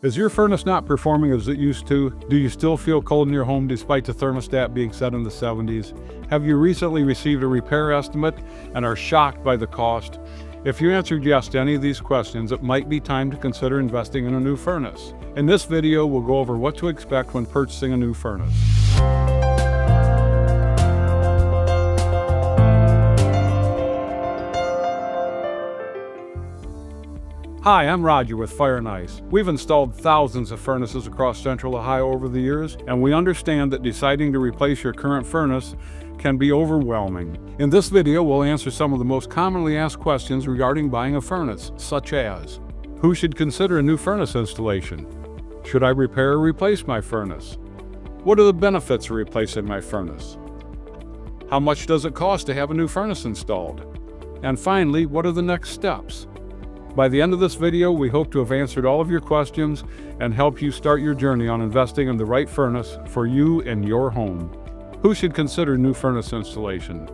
Is your furnace not performing as it used to? Do you still feel cold in your home despite the thermostat being set in the 70s? Have you recently received a repair estimate and are shocked by the cost? If you answered yes to any of these questions, it might be time to consider investing in a new furnace. In this video, we'll go over what to expect when purchasing a new furnace. Hi, I'm Rodger with Fire&Ice. We've installed thousands of furnaces across Central Ohio over the years, and we understand that deciding to replace your current furnace can be overwhelming. In this video, we'll answer some of the most commonly asked questions regarding buying a furnace, such as: who should consider a new furnace installation? Should I repair or replace my furnace? What are the benefits of replacing my furnace? How much does it cost to have a new furnace installed? And finally, what are the next steps? By the end of this video, we hope to have answered all of your questions and help you start your journey on investing in the right furnace for you and your home. Who should consider new furnace installation?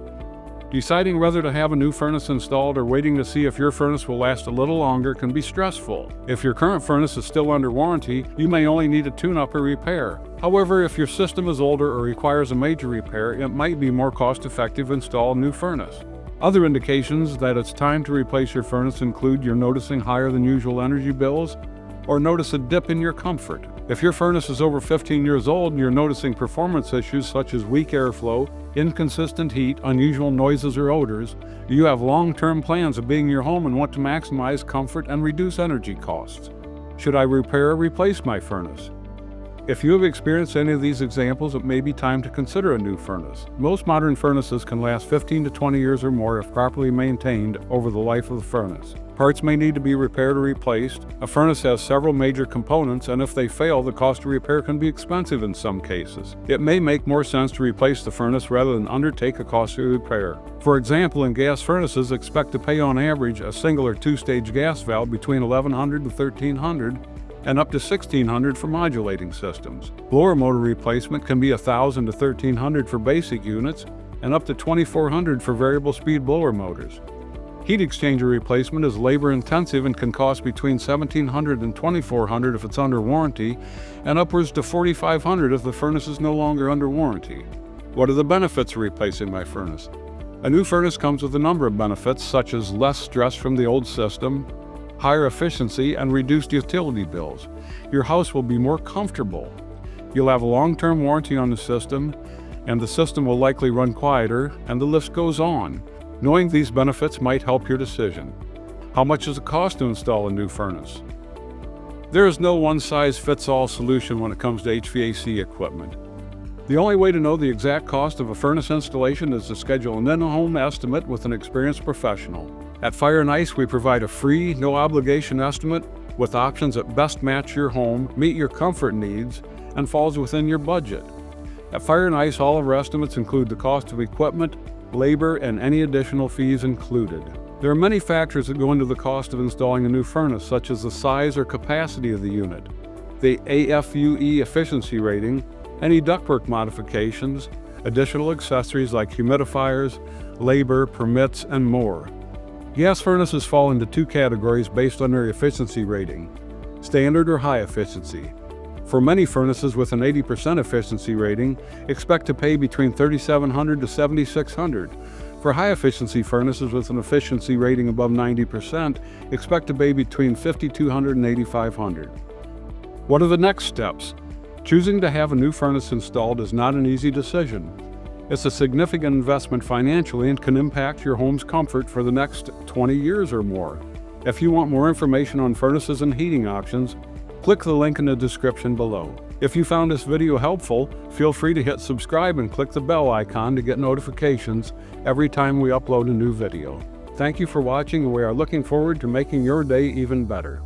Deciding whether to have a new furnace installed or waiting to see if your furnace will last a little longer can be stressful. If your current furnace is still under warranty, you may only need a tune-up or repair. However, if your system is older or requires a major repair, it might be more cost-effective to install a new furnace. Other indications that it's time to replace your furnace include you're noticing higher than usual energy bills or notice a dip in your comfort. If your furnace is over 15 years old and you're noticing performance issues such as weak airflow, inconsistent heat, unusual noises or odors, you have long-term plans of being in your home and want to maximize comfort and reduce energy costs. Should I repair or replace my furnace? If you have experienced any of these examples, it may be time to consider a new furnace. Most modern furnaces can last 15 to 20 years or more if properly maintained over the life of the furnace. Parts may need to be repaired or replaced. A furnace has several major components, and if they fail, the cost of repair can be expensive in some cases. It may make more sense to replace the furnace rather than undertake a costly repair. For example, in gas furnaces, expect to pay on average a single or two-stage gas valve between $1,100 and $1,300, and up to $1,600 for modulating systems. Blower motor replacement can be $1,000 to $1,300 for basic units and up to $2,400 for variable speed blower motors. Heat exchanger replacement is labor intensive and can cost between $1,700 and $2,400 if it's under warranty, and upwards to $4,500 if the furnace is no longer under warranty. What are the benefits of replacing my furnace? A new furnace comes with a number of benefits, such as less stress from the old system, higher efficiency, and reduced utility bills. Your house will be more comfortable. You'll have a long-term warranty on the system, and the system will likely run quieter, and the list goes on. Knowing these benefits might help your decision. How much does it cost to install a new furnace? There is no one-size-fits-all solution when it comes to HVAC equipment. The only way to know the exact cost of a furnace installation is to schedule an in-home estimate with an experienced professional. At Fire&Ice, we provide a free, no-obligation estimate with options that best match your home, meet your comfort needs, and falls within your budget. At Fire&Ice, all of our estimates include the cost of equipment, labor, and any additional fees included. There are many factors that go into the cost of installing a new furnace, such as the size or capacity of the unit, the AFUE efficiency rating, any ductwork modifications, additional accessories like humidifiers, labor, permits, and more. Gas furnaces fall into two categories based on their efficiency rating: standard or high efficiency. For many furnaces with an 80% efficiency rating, expect to pay between $3,700 to $7,600. For high efficiency furnaces with an efficiency rating above 90%, expect to pay between $5,200 and $8,500. What are the next steps? Choosing to have a new furnace installed is not an easy decision. It's a significant investment financially and can impact your home's comfort for the next 20 years or more. If you want more information on furnaces and heating options, click the link in the description below. If you found this video helpful, feel free to hit subscribe and click the bell icon to get notifications every time we upload a new video. Thank you for watching, and we are looking forward to making your day even better.